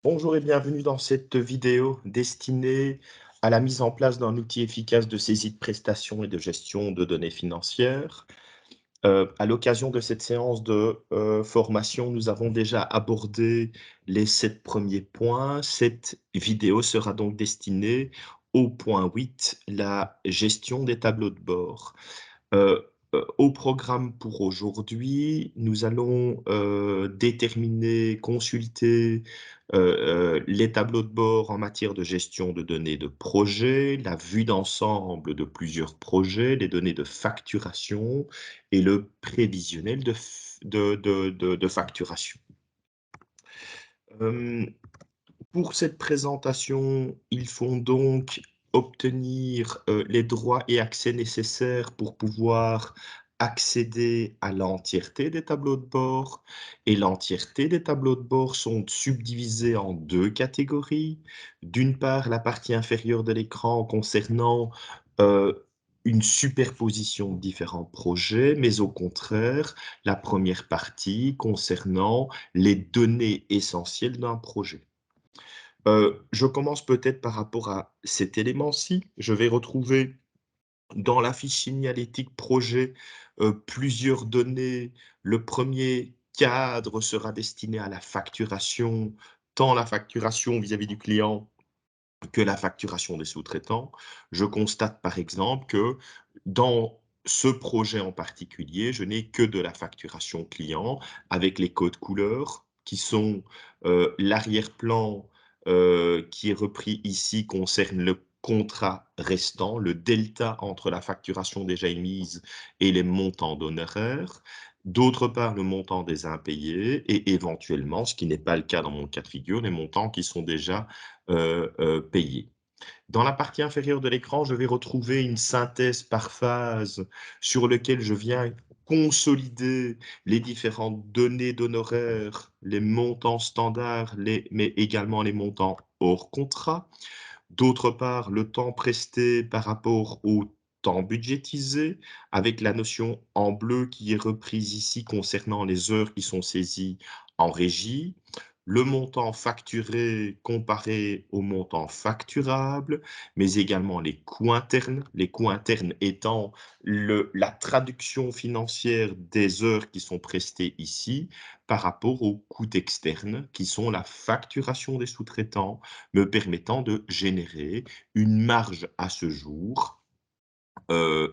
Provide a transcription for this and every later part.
Bonjour et bienvenue dans cette vidéo destinée à la mise en place d'un outil efficace de saisie de prestations et de gestion de données financières. À l'occasion de cette séance de formation, nous avons déjà abordé les 7 premiers points. Cette vidéo sera donc destinée au point 8, la gestion des tableaux de bord. Au programme pour aujourd'hui, nous allons, déterminer, consulter, les tableaux de bord en matière de gestion de données de projet, la vue d'ensemble de plusieurs projets, les données de facturation et le prévisionnel de facturation. Hem Pour cette présentation, ils font donc obtenir, les droits et accès nécessaires pour pouvoir accéder à l'entièreté des tableaux de bord et l'entièreté des tableaux de bord sont subdivisés en 2 catégories. D'une part, la partie inférieure de l'écran concernant, une superposition de différents projets, mais au contraire, la première partie concernant les données essentielles d'un projet. Je commence peut-être par rapport à cet élément-ci. Je vais retrouver dans la fiche signalétique projet, plusieurs données. Le premier cadre sera destiné à la facturation, tant la facturation vis-à-vis du client que la facturation des sous-traitants. Je constate par exemple que dans ce projet en particulier, je n'ai que de la facturation client avec les codes couleurs qui sont, l'arrière-plan, qui est repris ici concerne le contrat restant, le delta entre la facturation déjà émise et les montants d'honoraires. D'autre part, le montant des impayés et éventuellement, ce qui n'est pas le cas dans mon cas de figure, les montants qui sont déjà payés. Dans la partie inférieure de l'écran, je vais retrouver une synthèse par phase sur lequel je viens consolider les différentes données d'honoraires, les montants standards, mais également les montants hors contrat. D'autre part, le temps presté par rapport au temps budgétisé, avec la notion en bleu qui est reprise ici concernant les heures qui sont saisies en régie, le montant facturé comparé au montant facturable, mais également les coûts internes étant la traduction financière des heures qui sont prestées ici par rapport aux coûts externes qui sont la facturation des sous-traitants, me permettant de générer une marge à ce jour,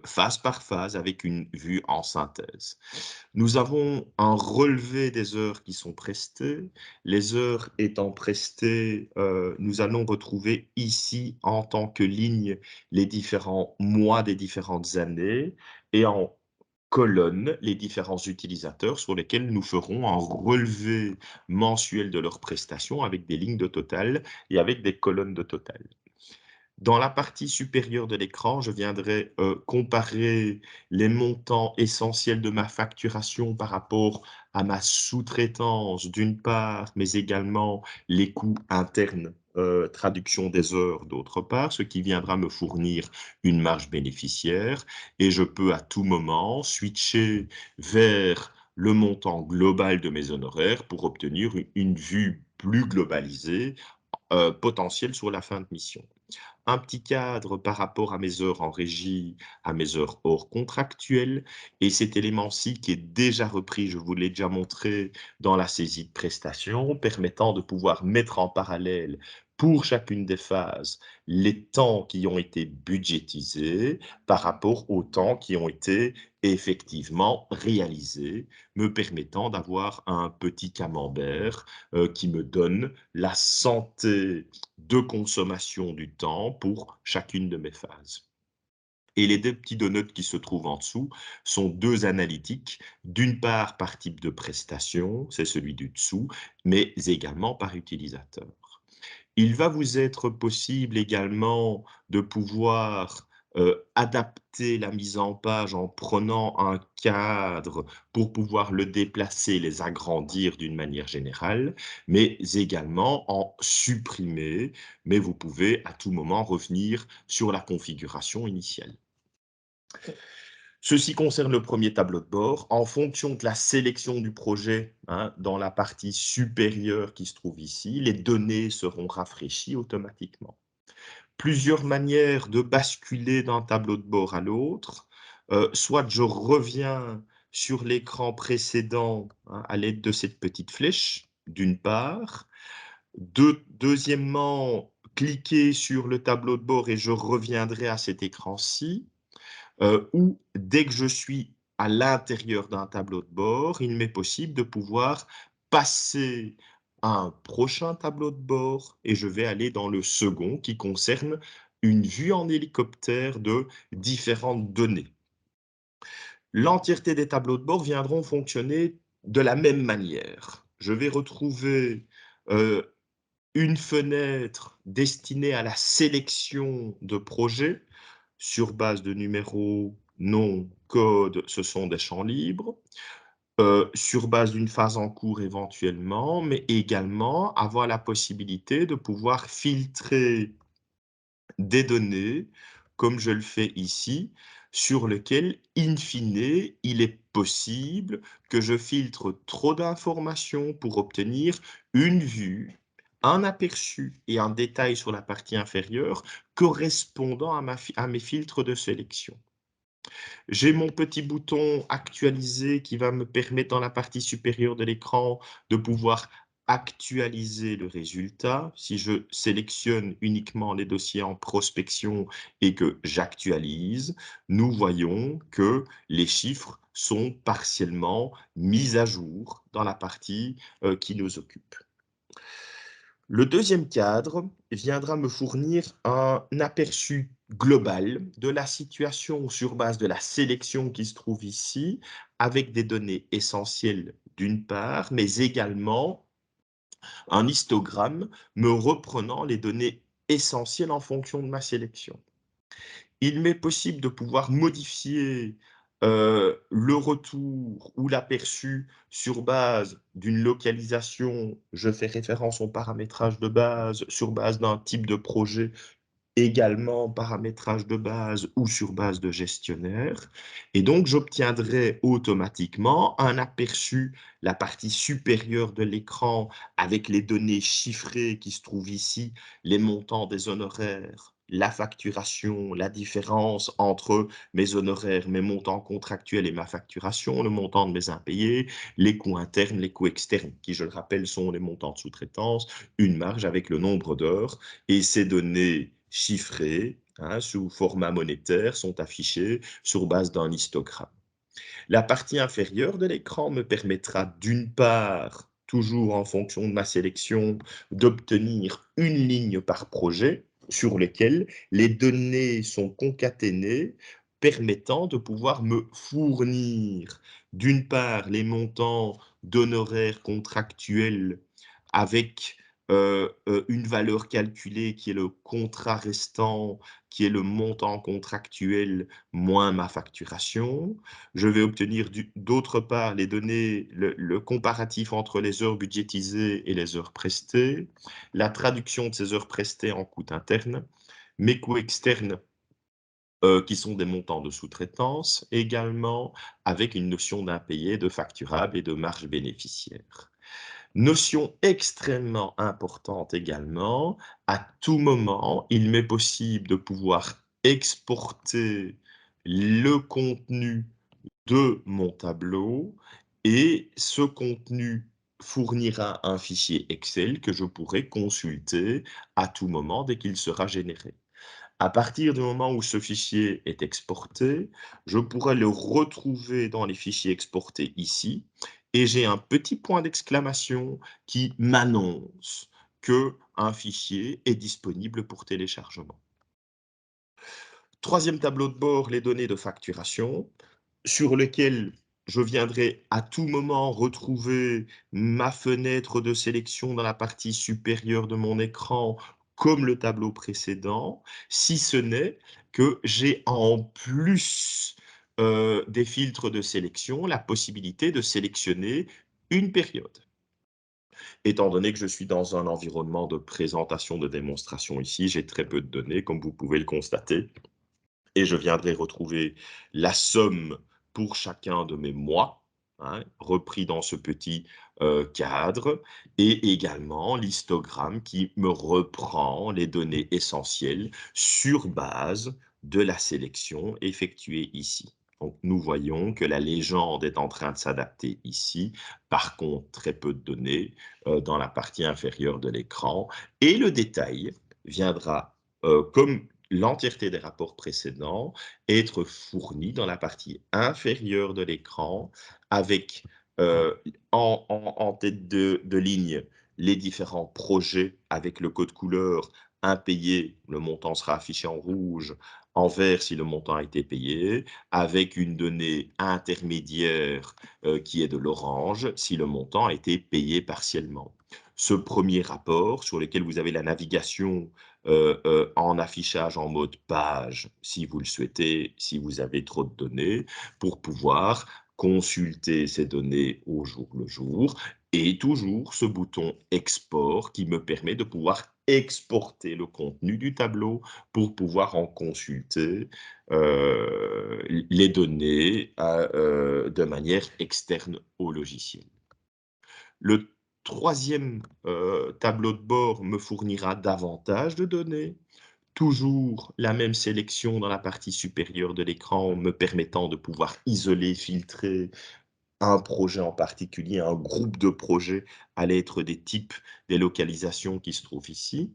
phase par phase avec une vue en synthèse. Nous avons un relevé des heures qui sont prestées. Les heures étant prestées, nous allons retrouver ici en tant que ligne les différents mois des différentes années et en colonne les différents utilisateurs sur lesquels nous ferons un relevé mensuel de leurs prestations avec des lignes de total et avec des colonnes de total. Dans la partie supérieure de l'écran, je viendrai, comparer les montants essentiels de ma facturation par rapport à ma sous-traitance d'une part, mais également les coûts internes, traduction des heures d'autre part, ce qui viendra me fournir une marge bénéficiaire et je peux à tout moment switcher vers le montant global de mes honoraires pour obtenir une vue plus globalisée, potentielle sur la fin de mission. Un petit cadre par rapport à mes heures en régie, à mes heures hors contractuelles et cet élément-ci qui est déjà repris, je vous l'ai déjà montré dans la saisie de prestations, permettant de pouvoir mettre en parallèle pour chacune des phases les temps qui ont été budgétisés par rapport aux temps qui ont été effectivement réalisés, me permettant d'avoir un petit camembert, qui me donne la santé de consommation du temps pour chacune de mes phases. Et les 2 petits donuts qui se trouvent en dessous sont 2 analytiques, d'une part par type de prestation, c'est celui du dessous, mais également par utilisateur. Il va vous être possible également de pouvoir, adapter la mise en page en prenant un cadre pour pouvoir le déplacer, les agrandir d'une manière générale, mais également en supprimer, mais vous pouvez à tout moment revenir sur la configuration initiale. Ceci concerne le premier tableau de bord. En fonction de la sélection du projet, hein, dans la partie supérieure qui se trouve ici, les données seront rafraîchies automatiquement. Plusieurs manières de basculer d'un tableau de bord à l'autre. Soit je reviens sur l'écran précédent, hein, à l'aide de cette petite flèche, d'une part. Deuxièmement, cliquer sur le tableau de bord et je reviendrai à cet écran-ci. Ou dès que je suis à l'intérieur d'un tableau de bord, il m'est possible de pouvoir passer à un prochain tableau de bord et je vais aller dans le second qui concerne une vue en hélicoptère de différentes données. L'entièreté des tableaux de bord viendront fonctionner de la même manière. Je vais retrouver une fenêtre destinée à la sélection de projets sur base de numéros, nom, code, ce sont des champs libres, sur base d'une phase en cours éventuellement, mais également avoir la possibilité de pouvoir filtrer des données, comme je le fais ici, sur lequel, in fine, il est possible que je filtre trop d'informations pour obtenir une vue, un aperçu et un détail sur la partie inférieure correspondant à mes filtres de sélection. J'ai mon petit bouton actualiser qui va me permettre dans la partie supérieure de l'écran de pouvoir actualiser le résultat. Si je sélectionne uniquement les dossiers en prospection et que j'actualise, nous voyons que les chiffres sont partiellement mis à jour dans la partie qui nous occupe. Le deuxième cadre viendra me fournir un aperçu global de la situation sur base de la sélection qui se trouve ici, avec des données essentielles d'une part, mais également un histogramme me reprenant les données essentielles en fonction de ma sélection. Il m'est possible de pouvoir modifier le retour ou l'aperçu sur base d'une localisation. Je fais référence au paramétrage de base sur base d'un type de projet, également paramétrage de base ou sur base de gestionnaire. Et donc, j'obtiendrai automatiquement un aperçu, la partie supérieure de l'écran, avec les données chiffrées qui se trouvent ici, les montants des honoraires, la facturation, la différence entre mes honoraires, mes montants contractuels et ma facturation, le montant de mes impayés, les coûts internes, les coûts externes, qui, je le rappelle, sont les montants de sous-traitance, une marge avec le nombre d'heures, et ces données chiffrées, hein, sous format monétaire, sont affichées sur base d'un histogramme. La partie inférieure de l'écran me permettra d'une part, toujours en fonction de ma sélection, d'obtenir une ligne par projet sur lequel les données sont concaténées, permettant de pouvoir me fournir d'une part les montants d'honoraires contractuels avec une valeur calculée qui est le contrat restant, qui est le montant contractuel moins ma facturation. Je vais obtenir d'autre part les données, le comparatif entre les heures budgétisées et les heures prestées, la traduction de ces heures prestées en coûts internes, mes coûts externes qui sont des montants de sous-traitance, également avec une notion d'impayé, de facturable et de marge bénéficiaire. Notion extrêmement importante également, à tout moment, il m'est possible de pouvoir exporter le contenu de mon tableau et ce contenu fournira un fichier Excel que je pourrai consulter à tout moment dès qu'il sera généré. À partir du moment où ce fichier est exporté, je pourrai le retrouver dans les fichiers exportés ici et j'ai un petit point d'exclamation qui m'annonce qu'un fichier est disponible pour téléchargement. Troisième tableau de bord, les données de facturation, sur lequel je viendrai à tout moment retrouver ma fenêtre de sélection dans la partie supérieure de mon écran, comme le tableau précédent, si ce n'est que j'ai en plus des filtres de sélection, la possibilité de sélectionner une période. Étant donné que je suis dans un environnement de présentation, de démonstration ici, j'ai très peu de données, comme vous pouvez le constater. et je viendrai retrouver la somme pour chacun de mes mois, hein, repris dans ce petit, cadre, et également l'histogramme qui me reprend les données essentielles sur base de la sélection effectuée ici. Donc nous voyons que la légende est en train de s'adapter ici. Par contre, très peu de données, dans la partie inférieure de l'écran, et le détail viendra, comme l'entièreté des rapports précédents, être fournie dans la partie inférieure de l'écran avec, en tête de ligne, les différents projets avec le code couleur impayé, le montant sera affiché en rouge, en vert si le montant a été payé, avec une donnée intermédiaire, qui est de l'orange si le montant a été payé partiellement. Ce premier rapport sur lequel vous avez la navigation en affichage en mode page, si vous le souhaitez, si vous avez trop de données, pour pouvoir consulter ces données au jour le jour, et toujours ce bouton export qui me permet de pouvoir exporter le contenu du tableau pour pouvoir en consulter les données de manière externe au logiciel. Le troisième tableau de bord me fournira davantage de données. Toujours la même sélection dans la partie supérieure de l'écran me permettant de pouvoir isoler, filtrer un projet en particulier, un groupe de projets à l'être des types, des localisations qui se trouvent ici,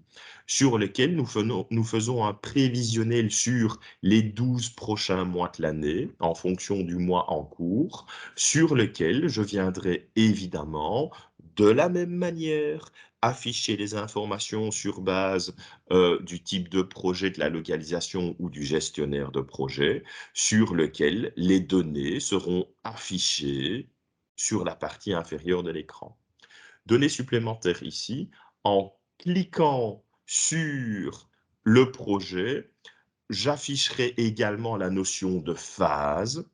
sur lesquels nous faisons un prévisionnel sur les 12 prochains mois de l'année, en fonction du mois en cours, sur lequel je viendrai évidemment, de la même manière, afficher les informations sur base du type de projet, de la localisation ou du gestionnaire de projet, sur lequel les données seront affichées sur la partie inférieure de l'écran. Données supplémentaires ici, en cliquant sur le projet, j'afficherai également la notion de phase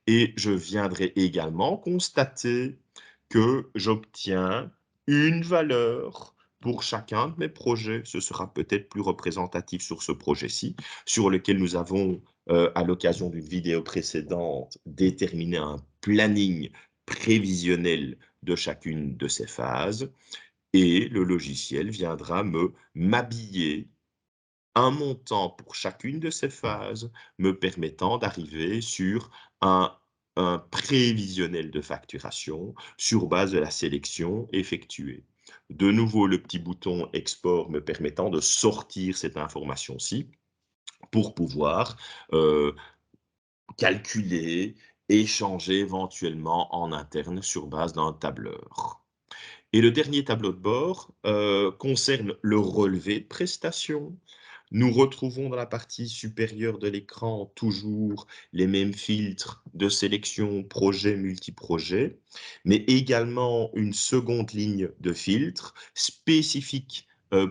et je viendrai également constater que j'obtiens une valeur pour chacun de mes projets. Ce sera peut-être plus représentatif sur ce projet-ci, sur lequel nous avons, à l'occasion d'une vidéo précédente, déterminé un planning prévisionnel de chacune de ces phases, et le logiciel viendra m'habiller un montant pour chacune de ces phases, me permettant d'arriver sur un prévisionnel de facturation sur base de la sélection effectuée. De nouveau, le petit bouton export me permettant de sortir cette information-ci pour pouvoir calculer, échanger éventuellement en interne sur base d'un tableur. Et le dernier tableau de bord concerne le relevé de prestations. Nous retrouvons dans la partie supérieure de l'écran toujours les mêmes filtres de sélection projet, multiprojet, mais également une seconde ligne de filtre spécifique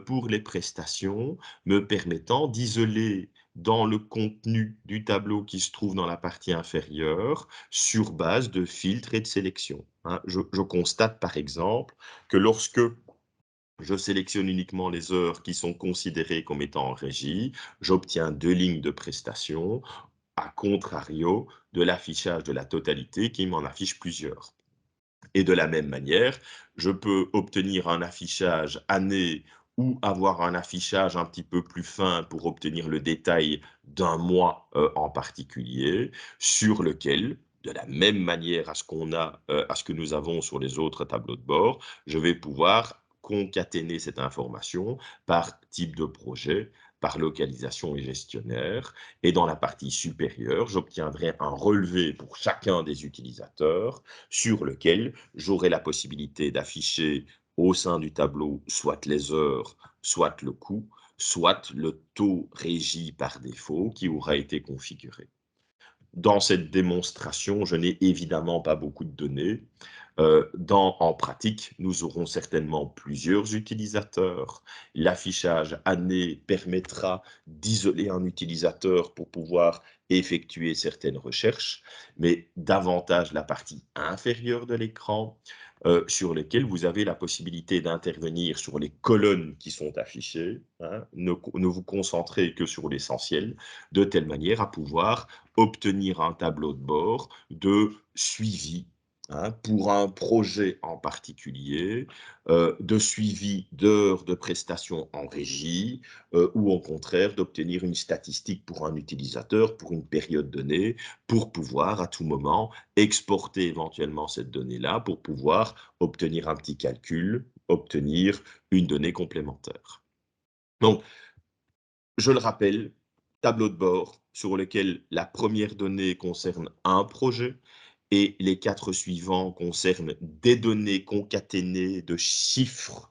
pour les prestations, me permettant d'isoler dans le contenu du tableau qui se trouve dans la partie inférieure sur base de filtres et de sélection, hein. Je constate par exemple que lorsque je sélectionne uniquement les heures qui sont considérées comme étant en régie, j'obtiens 2 lignes de prestations, à contrario de l'affichage de la totalité qui m'en affiche plusieurs. Et de la même manière, je peux obtenir un affichage année ou avoir un affichage un petit peu plus fin pour obtenir le détail d'un mois en particulier, sur lequel, de la même manière à ce que nous avons sur les autres tableaux de bord, je vais pouvoir concaténer cette information par type de projet, par localisation et gestionnaire. Et dans la partie supérieure, j'obtiendrai un relevé pour chacun des utilisateurs sur lequel j'aurai la possibilité d'afficher au sein du tableau soit les heures, soit le coût, soit le taux régi par défaut qui aura été configuré. Dans cette démonstration, je n'ai évidemment pas beaucoup de données. En pratique, nous aurons certainement plusieurs utilisateurs. L'affichage année permettra d'isoler un utilisateur pour pouvoir effectuer certaines recherches, mais davantage la partie inférieure de l'écran, sur lesquelles vous avez la possibilité d'intervenir sur les colonnes qui sont affichées, hein. Ne vous concentrez que sur l'essentiel, de telle manière à pouvoir obtenir un tableau de bord de suivi, hein, pour un projet en particulier, de suivi d'heures de prestations en régie, ou au contraire d'obtenir une statistique pour un utilisateur, pour une période donnée, pour pouvoir à tout moment exporter éventuellement cette donnée-là, pour pouvoir obtenir un petit calcul, obtenir une donnée complémentaire. Donc, je le rappelle, tableau de bord sur lequel la première donnée concerne un projet et les 4 suivants concernent des données concaténées de chiffres,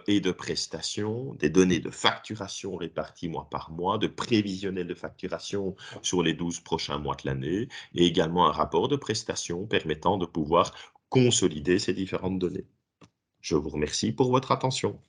et de prestations, des données de facturation réparties mois par mois, de prévisionnel de facturation sur les 12 prochains mois de l'année et également un rapport de prestations permettant de pouvoir consolider ces différentes données. Je vous remercie pour votre attention.